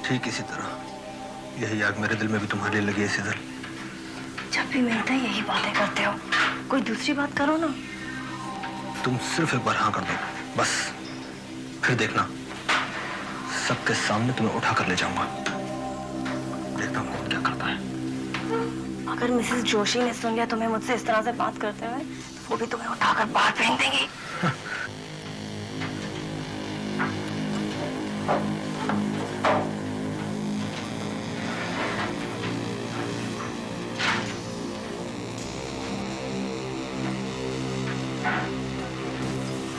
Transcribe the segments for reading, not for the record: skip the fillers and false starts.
ठीक इसी तरह यही आग मेरे दिल में भी तुम्हारे लिए लगी है सिदल। जब भी मिलते हैं यही बातें करते हो, कोई दूसरी बात करो ना। तुम सिर्फ एक बार हाँ कर दो बस, फिर देखना सबके सामने तुम्हें उठा कर ले जाऊंगा। देखता हूँ कौन क्या करता है। अगर मिसेस जोशी ने सुन लिया तुम्हें मुझसे इस तरह से बात करते हुए, तो वो भी तुम्हें उठाकर बाहर फेंक देंगी।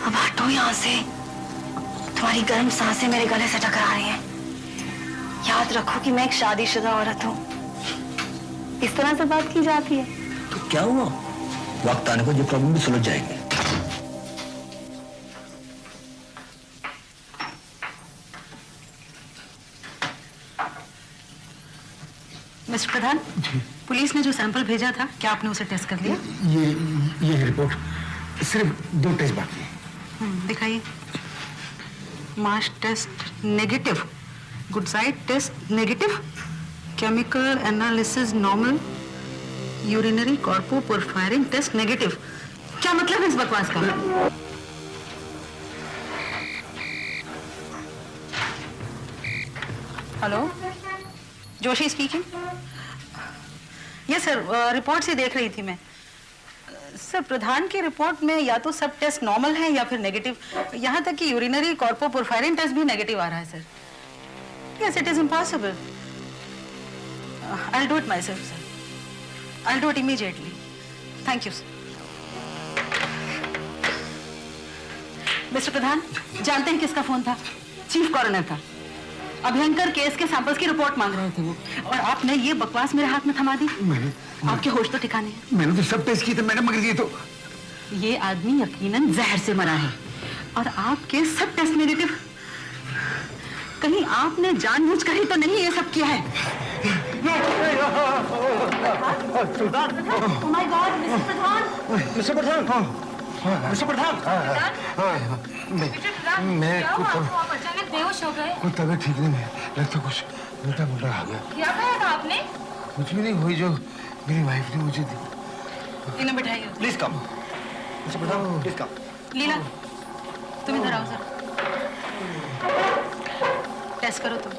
अब हटो यहाँ से, तुम्हारी गर्म सांसें मेरे गले से टकरा रही हैं। याद रखो कि मैं एक शादीशुदा औरत हूँ। इस तरह से बात की जाती है तो क्या हुआ, वक्त आने पर ये प्रॉब्लम भी सुलझ जाएगी। मिस्टर प्रधान, पुलिस ने जो सैंपल भेजा था, क्या आपने उसे टेस्ट कर लिया? ये रिपोर्ट सिर्फ 2 टेस्ट बाकी है। दिखाइए। Mass test negative, good side test negative, chemical analysis normal, urinary coproporphyrin test negative. क्या मतलब है इस बकवास का? Hello, Joshi speaking. Yes sir, report से देख रही थी मैं। सर, प्रधान की रिपोर्ट में या तो सब टेस्ट नॉर्मल है या फिर नेगेटिव, यहाँ तक कि यूरिनरी कॉर्पोपोरफायरिन टेस्ट भी नेगेटिव आ रहा है sir. Yes, it is impossible. I will do it myself sir, I will do it immediately. Thank you sir. Mister Pradhan, जानते हैं किसका फोन था? चीफ कॉरोनर था। अभयंकर केस के सैंपल्स की रिपोर्ट मांग रहे थे वो, और आपने ये बकवास मेरे हाथ में थमा दी। आपके होश तो ठिकाने हैं। मैंने तो सब टेस्ट किए थे मैडम, मगर ये आदमी यकीनन जहर से मरा है, और आपके सब टेस्ट नेगेटिव। कहीं आपने जानबूझकर ही तो नहीं ये सब किया है? Oh my God, mister Pradhan. Mister Pradhan, mister Pradhan, मैं आप अचानक बेहोश हो गए। कुछ तबीयत ठीक नहीं है, लगता कुछ उल्टा पुल्टा आ गया। क्या कहा था आपने? कुछ भी नहीं हुई जो मेरी वाइफ ने मुझे दी। इन्हें बिठाइए। Please come. Mister Pradhan, please come. Leela, तुम इधर आओ सर। टेस्ट करो तुम।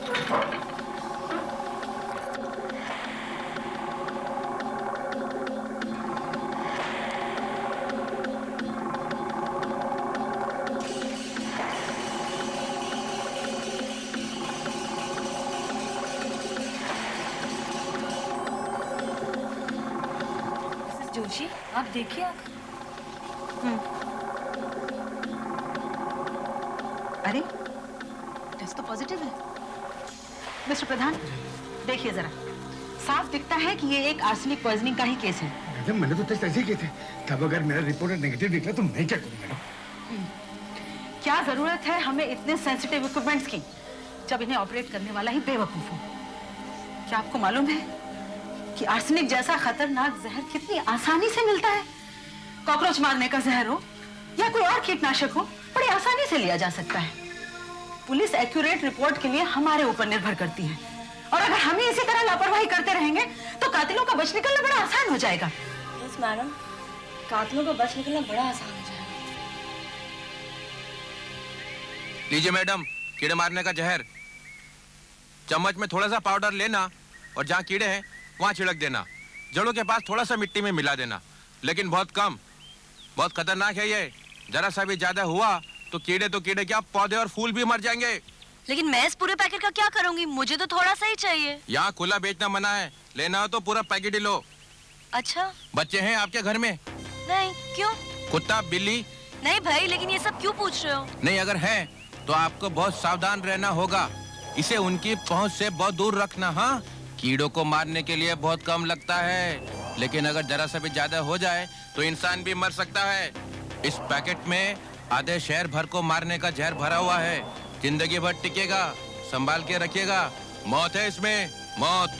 जोशी, आप देखिए। अरे, टेस्ट तो पॉजिटिव है। मिस्टर प्रधान, देखिए जरा, साफ दिखता है कि ये एक आर्सेनिक पॉइजनिंग का ही केस है। मैडम, मैंने तो टेस्ट ऐसे ही किए थे। तब अगर मेरा रिपोर्ट नेगेटिव निकला तो मैं क्या करूं मैडम? क्या जरूरत है हमें इतने सेंसिटिव इक्विपमेंट्स की, जब इन्हें ऑपरेट करने वाला ही बेवकूफ हो? क्या आपको मालूम है कि आर्सेनिक जैसा खतरनाक जहर कितनी आसानी से मिलता है? कॉकरोच मारने का जहर हो या कोई और कीटनाशक हो, बड़ी आसानी से लिया जा सकता है। पुलिस एक्यूरेट रिपोर्ट के लिए हमारे ऊपर निर्भर करती है, और अगर हम ही इसी तरह लापरवाही करते रहेंगे तो कातिलों का बच निकलना बड़ा आसान हो जाएगा। यस मैडम, कातिलों का बच निकलना बड़ा आसान हो जाएगा। लीजिए मैडम, कीड़े मारने का जहर। चम्मच में थोड़ा सा पाउडर लेना और जहाँ कीड़े हैं वहाँ छिड़क देना। जड़ों के पास थोड़ा सा मिट्टी में मिला देना, लेकिन बहुत कम। बहुत खतरनाक है ये, जरा सा भी ज्यादा हुआ तो कीड़े क्या, पौधे और फूल भी मर जाएंगे। लेकिन मैं इस पूरे पैकेट का क्या करूंगी? मुझे तो थोड़ा सा ही चाहिए। यहाँ खुला बेचना मना है, लेना हो तो पूरा पैकेट ही लो। अच्छा, बच्चे हैं आपके घर में? नहीं। क्यों? कुत्ता बिल्ली? नहीं भाई, लेकिन ये सब क्यों पूछ रहे हो? नहीं, अगर है तो आपको बहुत सावधान रहना होगा। इसे उनकी पहुंच से बहुत दूर रखना। हाँ, कीड़ों को मारने के लिए बहुत कम लगता है, लेकिन अगर जरा सा भी ज्यादा हो जाए तो इंसान भी मर सकता है। इस पैकेट में आधे शहर भर को मारने का जहर भरा हुआ है। जिंदगी भर टिकेगा, संभाल के रखिएगा। मौत है इसमें, मौत।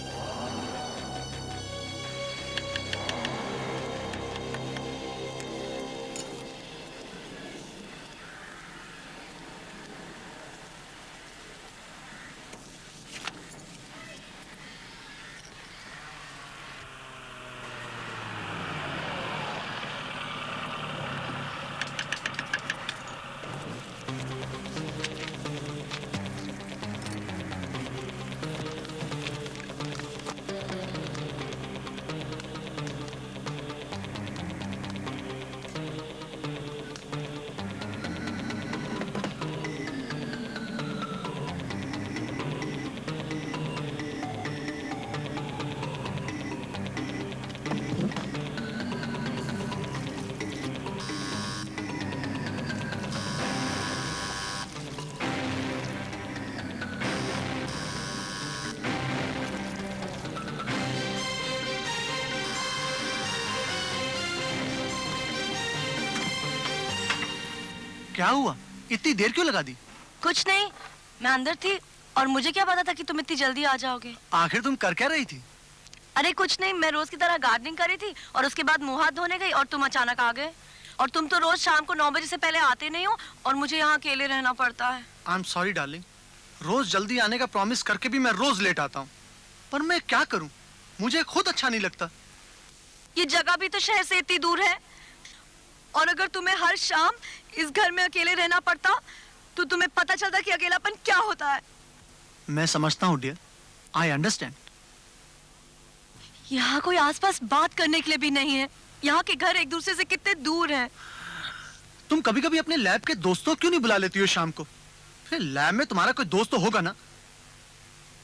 क्या हुआ? इतनी देर क्यों लगा दी? कुछ नहीं, मैं अंदर थी और मुझे क्या पता था कि तुम इतनी जल्दी आ जाओगे। आखिर तुम कर क्या रही थी? अरे कुछ नहीं, मैं रोज की तरह गार्डनिंग कर रही थी और उसके बाद मुंह हाथ धोने गई और तुम अचानक आ गए। और तुम तो रोज शाम को 9 बजे से पहले आते नहीं हो और मुझे यहाँ अकेले रहना पड़ता है। आई एम सॉरी डार्लिंग, रोज जल्दी आने का प्रॉमिस करके भी मैं रोज लेट आता हूँ, पर मैं क्या करूँ, मुझे खुद अच्छा नहीं लगता। ये जगह भी तो शहर से इतनी दूर है और अगर तुम्हें हर शाम इस घर में अकेले रहना पड़ता तो तुम्हें पता चलता कि अकेलापन क्या होता है। मैं समझता हूँ डियर, आई अंडरस्टैंड। यहाँ कोई आसपास बात करने के लिए भी नहीं है। यहाँ के घर एक दूसरे से कितने दूर हैं। तुम कभी कभी अपने लैब के दोस्तों क्यों नहीं बुला लेती हो शाम को? फिर लैब में तुम्हारा कोई दोस्त तो होगा ना?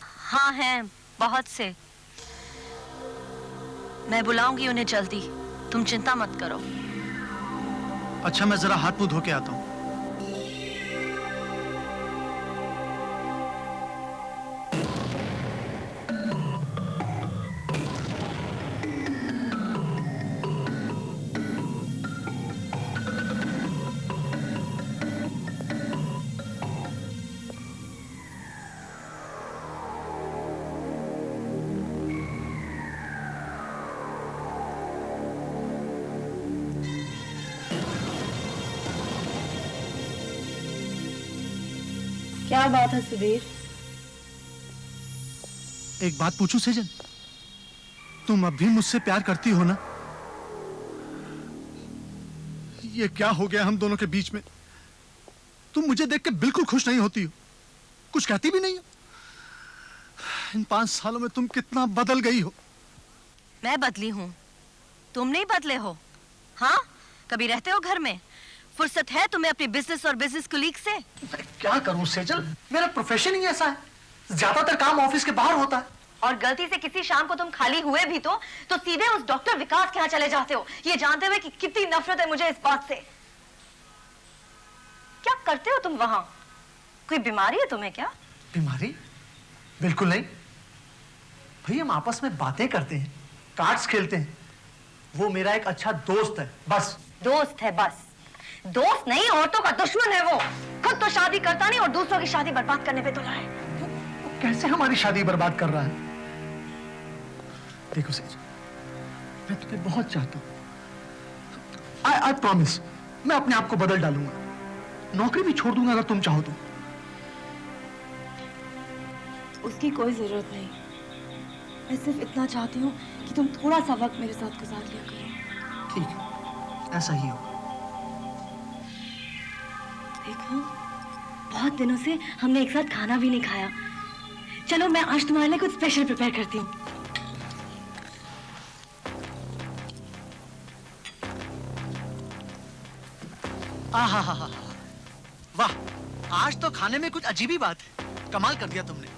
हाँ हैं, बहुत से। मैं बुलाऊंगी उन्हें जल्दी, तुम चिंता मत करो। अच्छा, मैं जरा हाथ मुंह धो के आता हूँ। क्या बात है सुधीर? एक बात पूछूं सेजल, तुम अब भी मुझसे प्यार करती हो ना? ये क्या हो गया हम दोनों के बीच में? तुम मुझे देख के बिल्कुल खुश नहीं होती हो, कुछ कहती भी नहीं हो। इन 5 सालों में तुम कितना बदल गई हो। मैं बदली हूँ, तुम नहीं बदले हो। हाँ, कभी रहते हो घर में? फुर्सत है तुम्हें अपने बिजनेस और बिजनेस कुलीग से? मैं क्या करूं सेजल, मेरा प्रोफेशन ही ऐसा है। ज्यादातर काम ऑफिस के बाहर होता है। और गलती से किसी शाम को तुम खाली हुए भी तो सीधे उस डॉक्टर विकास के यहाँ चले जाते हो, ये जानते हुए कि कितनी नफरत है मुझे इस बात से। क्या करते हो तुम वहां? कोई बीमारी है तुम्हें क्या? बीमारी? बिल्कुल नहीं भाई, हम आपस में बातें करते हैं, कार्ड्स खेलते हैं। वो मेरा एक अच्छा दोस्त है, बस। दोस्त है बस? दोस्त नहीं, औरतों का दुश्मन है वो। खुद तो शादी करता नहीं और दूसरों की शादी बर्बाद करने पे तुला है। वो कैसे हमारी शादी बर्बाद कर रहा है? देखो सेज, मैं तुम्हें बहुत चाहता हूं। आई प्रॉमिस, मैं अपने आप को बदल डालूंगा, नौकरी भी छोड़ दूंगा अगर तुम चाहो तो। उसकी कोई जरूरत नहीं, मैं सिर्फ इतना चाहती हूँ कि तुम थोड़ा सा वक्त मेरे साथ गुजार लिया करो। ठीक है, ऐसा ही हो। देखो, बहुत दिनों से हमने एक साथ खाना भी नहीं खाया। चलो मैं आज तुम्हारे लिए कुछ स्पेशल प्रिपेयर करती हूँ। आहा, वाह, आज तो खाने में कुछ अजीब ही बात है। कमाल कर दिया तुमने।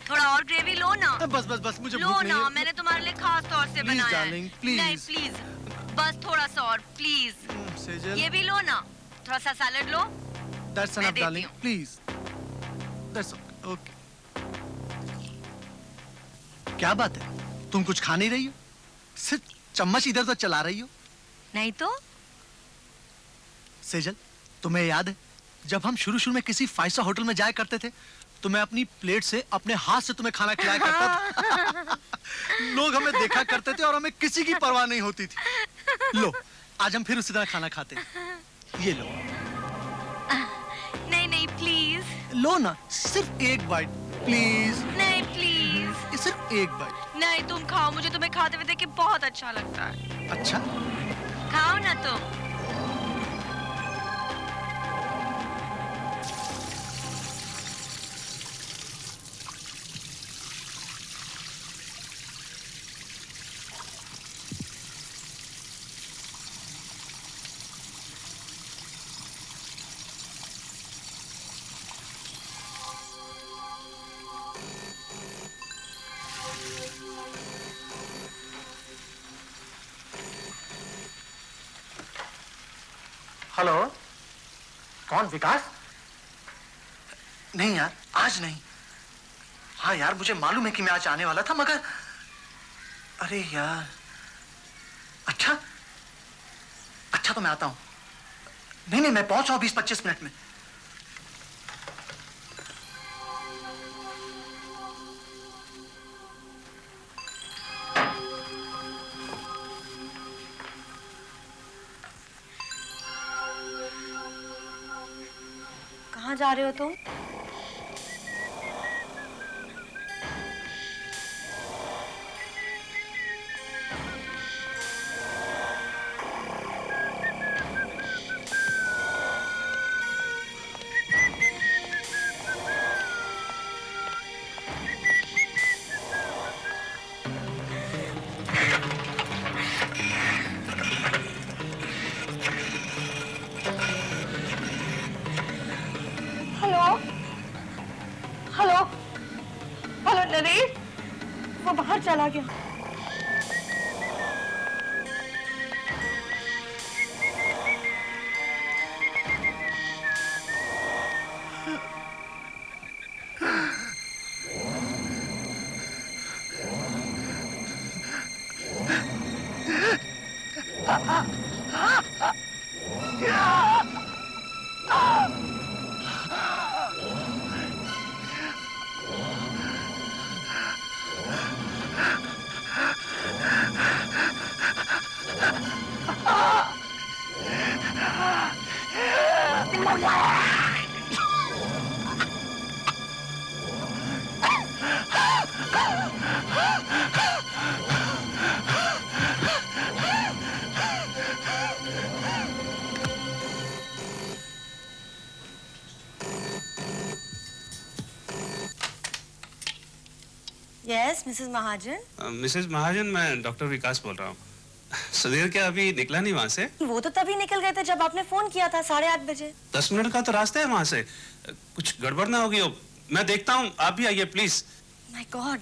थोड़ा और ग्रेवी लो ना। बस मुझे लो भूख नहीं ना, है। मैंने तुम्हारे लिए खास तौर से Please, बनाया darling, है। please. नहीं प्लीज, बस थोड़ा सा और प्लीज। सेजल, ये भी लो ना, थोड़ा सा सैलेड लो। that's मैं enough, देती darling, हूँ। please. That's okay. क्या बात है, तुम कुछ खा नहीं रही हो? सिर्फ चम्मच इधर तो चला रही हो। नहीं तो? सेजल, तुम्हें याद है जब हम शुरू में किसी 5 होटल में जाया करते थे तो मैं अपनी प्लेट से अपने हाथ से तुम्हें खाना खिलाया करता था। लोग हमें देखा करते थे और हमें किसी की परवाह नहीं होती थी। लो, आज हम फिर उसी तरह खाना खाते हैं। ये लो। नहीं प्लीज। लो ना, सिर्फ एक बाइट प्लीज। नहीं प्लीज। सिर्फ एक बाइट। नहीं, तुम खाओ, मुझे तुम्हें खाते हुए देख के बहुत अच्छा लगता है। अच्छा, खाओ ना तुम। हेलो, कौन? विकास? नहीं यार, आज नहीं। हाँ यार, मुझे मालूम है कि मैं आज आने वाला था, मगर अरे यार, अच्छा तो मैं आता हूँ। नहीं नहीं, मैं पहुंच रहा हूँ 20-25 मिनट में। कहाँ जा रहे हो तुम? हेलो हेलो हेलो नरेश, वो बाहर चला गया। यस मिसेस महाजन। मिसेस महाजन, मैं डॉक्टर विकास बोल रहा हूँ। सुधीर क्या अभी निकला नहीं वहाँ से? वो तो तभी निकल गए थे जब आपने फोन किया था 8:30 बजे। 10 मिनट का तो रास्ता है वहाँ से। कुछ गड़बड़ ना होगी हो। मैं देखता हूँ, आप भी आइए please. My God.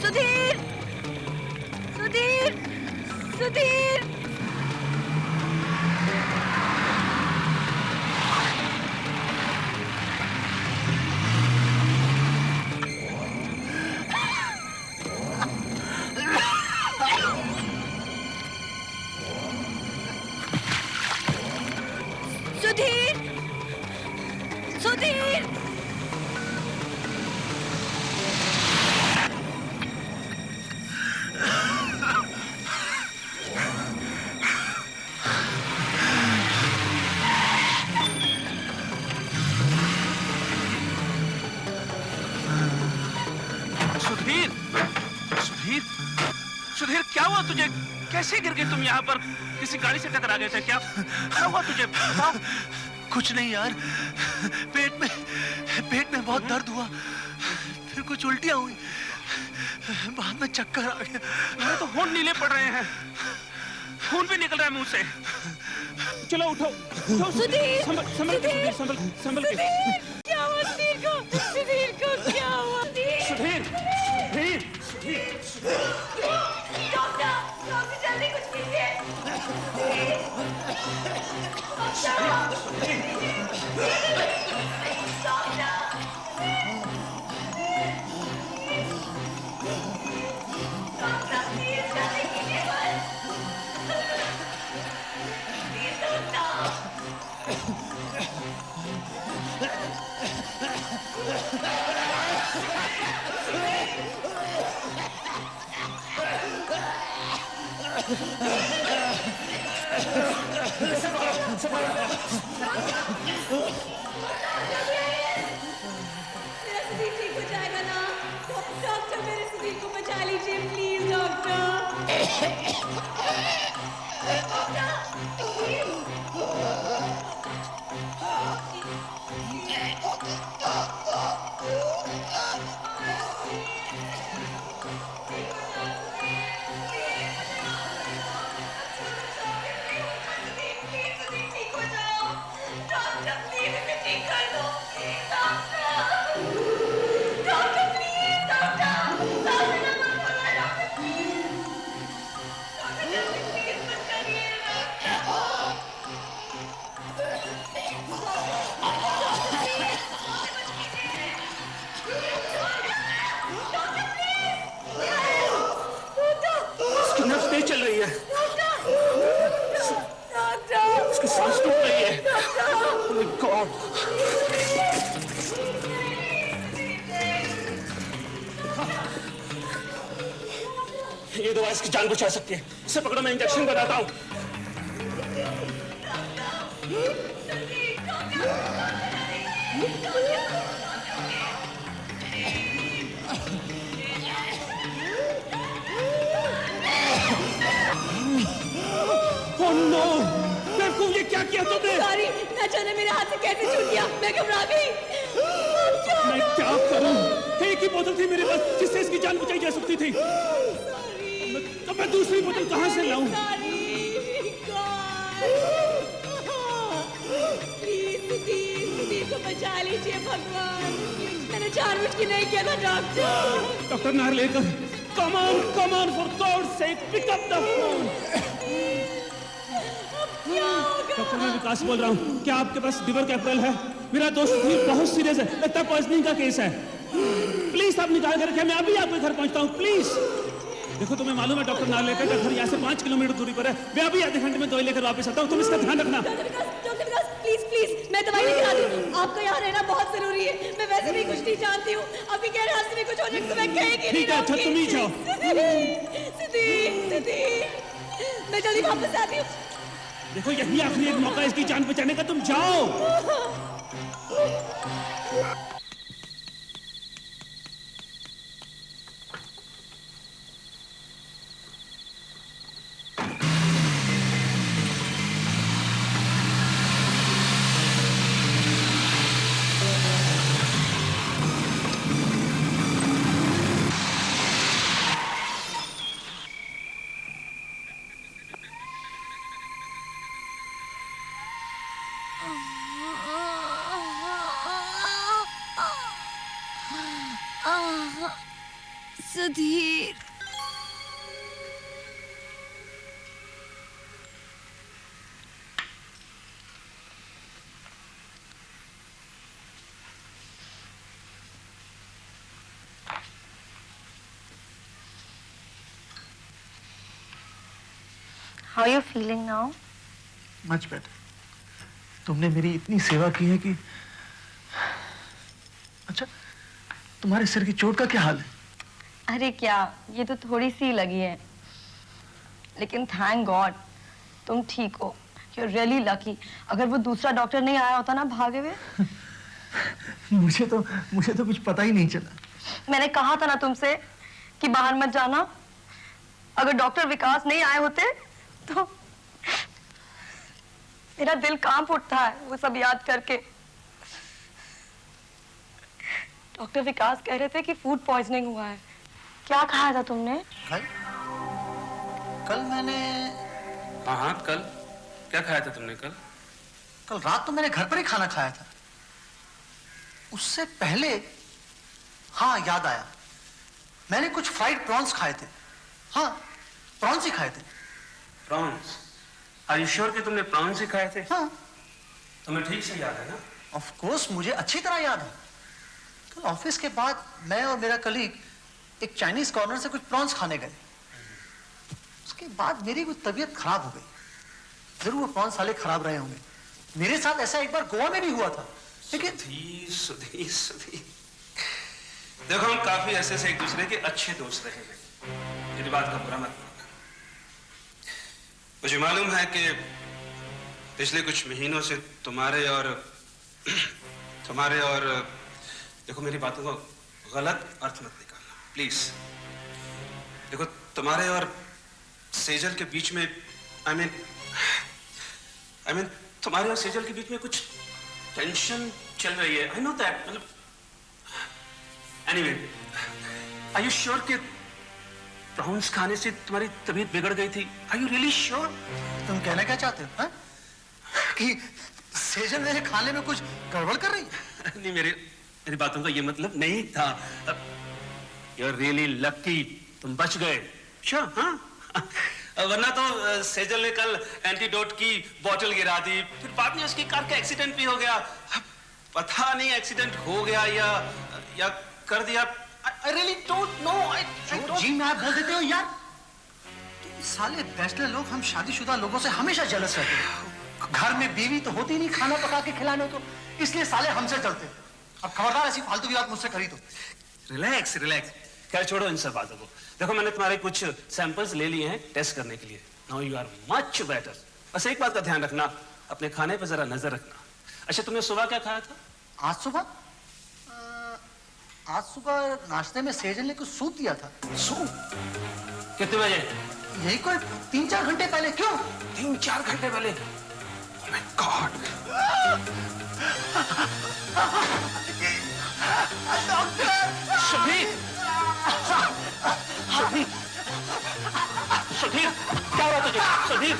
Sudhir Sudhir Sudhir, Sudhir Sudhir, Sudhir Sudhir Sudhir, क्या हुआ तुझे? कैसे गिर गए तुम यहाँ पर? किसी गाड़ी से टकरा गए थे क्या? क्या हुआ तुझे? बताओ। कुछ नहीं यार, पेट में बहुत दर्द हुआ, फिर कुछ उल्टियां हुई, बाद में चक्कर आ गया। मेरे तो होंठ नीले पड़ रहे हैं, खून भी निकल रहा है मुंह से। चलो उठो उठो। सुधीर संभल सुधीर, संभल संभल के। क्या हुआ सुधीर को क्या हुआ? सुधीर सुधीर डॉक्टर डॉक्टर जल्दी कुछ कीजिए। मेरा सुधीर ठीक हो जाएगा ना? डॉक्टर मेरे सुधीर को बचा लीजिए प्लीज डॉक्टर। दवा इसकी जान बचा सकती है। इसे पकड़ो, मैं इंजेक्शन बनाता हूँ। Oh no! बेवकूफ, ये क्या किया तुमने? सॉरी, न जाने मेरे हाथ से कैसे छूट गया, मैं घबरा गई। मैं क्या करूं? एक ही बोतल थी मेरे पास जिससे इसकी जान बचाई जा सकती थी। तो मैं दूसरी बोतल कहां से लाऊं? प्लीज को बचा लीजिए भगवान। मैंने जानबूझ के नहीं किया था doctor. Doctor Narlekar, come on, for God's sake, pick up the phone. Doctor, मैं विकास बोल रहा हूँ। क्या आपके पास लिवर कैपिटल है? मेरा दोस्त सुधीर बहुत सीरियस है, लगता है पॉइजनिंग का केस है। प्लीज आप निकाल कर रखिए, मैं अभी आपके घर पहुंचता हूँ, प्लीज। देखो, तुम्हें मालूम है डॉक्टर नार्लेकर का घर यहाँ से 5 किलोमीटर दूरी पर है। मैं अभी आधे घंटे में दवाई लेकर वापस आता हूँ, तुम इसका ध्यान रखना। डॉक्टर विकास, प्लीज मैं दवाई लेकर आती हूँ। आपका यहाँ रहना बहुत जरूरी है। मैं वैसे भी कुछ नहीं जानती हूँ, अभी कह रास्ते में कुछ हो जाए तो मैं कहेगी। ठीक है, अच्छा तुम ही जाओ। सुधीर, मैं जल्दी वापस आती हूँ। देखो, यही आखिरी एक मौका इसकी जान बचाने का, तुम जाओ। Sudhir, How are you feeling now? Much better. तुमने मेरी इतनी सेवा की है कि। अच्छा, तुम्हारे सिर की चोट का क्या हाल है? अरे क्या, ये तो थोड़ी सी लगी है, लेकिन थैंक गॉड तुम ठीक हो। You are really lucky. अगर वो दूसरा डॉक्टर नहीं आया होता ना भागे हुए। मुझे तो कुछ पता ही नहीं चला। मैंने कहा था ना तुमसे कि बाहर मत जाना। अगर डॉक्टर विकास नहीं आए होते तो मेरा दिल कांप उठता है वो सब याद करके। डॉक्टर विकास कह रहे थे कि फूड पॉइजनिंग हुआ है। क्या खाया था तुमने? कल मैंने। हाँ, कल क्या खाया था तुमने? कल रात तो मैंने घर पर ही खाना खाया था। उससे पहले, हाँ याद आया, मैंने कुछ फ्राइड प्रॉन्स खाए थे। हाँ, प्रॉन्स ही खाए थे। प्रॉन्स? आर यू श्योर कि तुमने प्रॉन्स ही खाए थे? हाँ। तुम्हें ठीक से याद है ना? ऑफ कोर्स, मुझे अच्छी तरह याद है। कल ऑफिस के बाद मैं और मेरा कलीग एक चाइनीज कॉर्नर से कुछ प्रॉन्स खाने गए। उसके बाद मेरी कुछ तबीयत खराब हो गई। जरूर वो प्रॉन्स साले खराब रहे होंगे। मेरे साथ ऐसा एक बार गोवा में भी हुआ था। लेकिन सुधीर, देखो, हम काफी ऐसे से एक दूसरे के अच्छे दोस्त रहे हैं। मेरी बात का बुरा मत मानना। मुझे मालूम है कि पिछले कुछ महीनों से तुम्हारे और देखो, मेरी बातों को गलत अर्थ मत निकालना, प्लीज। देखो, तुम्हारे और सेजल के बीच में आई मीन तुम्हारे और सेजल के बीच में कुछ टेंशन चल रही है। I know that. मतलब एनीवे, आर यू श्योर कि प्रॉन्स खाने से तुम्हारी तबीयत बिगड़ गई थी? Are you really sure? तुम कहना क्या चाहते हो? हा? कि सेजल मेरे खाने में कुछ गड़बड़ कर रही है? नहीं, मेरी बातों का ये मतलब नहीं था। यू आर रियली लकी, तुम बच गए। श्योर? हाँ, वरना तो सेजल ने कल एंटीडोट की बोतल गिरा दी, फिर बाद में उसकी कार का एक्सीडेंट भी हो गया। पता नहीं एक्सीडेंट हो गया या कर दिया। I really don't know. I don't... जी, मैं आप बोल देते हो यार। तुम साले बैचलर लोग, हम शादीशुदा लोगों से हमेशा जेलस रहते हैं। घर में बीवी तो होती नहीं खाना पका के खिलाने, तो इसलिए साले हमसे चलते। अब खबरदार ऐसी फालतू की बात मुझसे करी तो। रिलैक्स। खैर छोड़ो इन सब बातों को। देखो मैंने तुम्हारे कुछ सैंपल्स ले लिए हैं टेस्ट करने के लिए। Now you are much better. बस एक बात का ध्यान रखना, अपने खाने पर जरा नजर रखना। अच्छा तुमने सुबह क्या खाया था? आज सुबह नाश्ते में सेजल ने कुछ सूप दिया था। सूप? कितने बजे? यही कोई 3-4 घंटे पहले। क्यों? 3-4 घंटे पहले? Oh my God! Sudhir! Sudhir! Sudhir! क्या हुआ तुझे? Sudhir!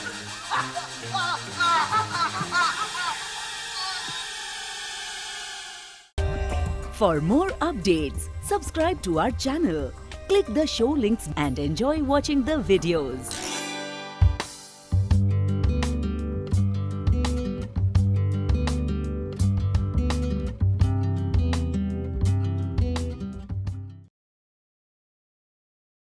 For more updates, subscribe to our channel, click the show links and enjoy watching the videos.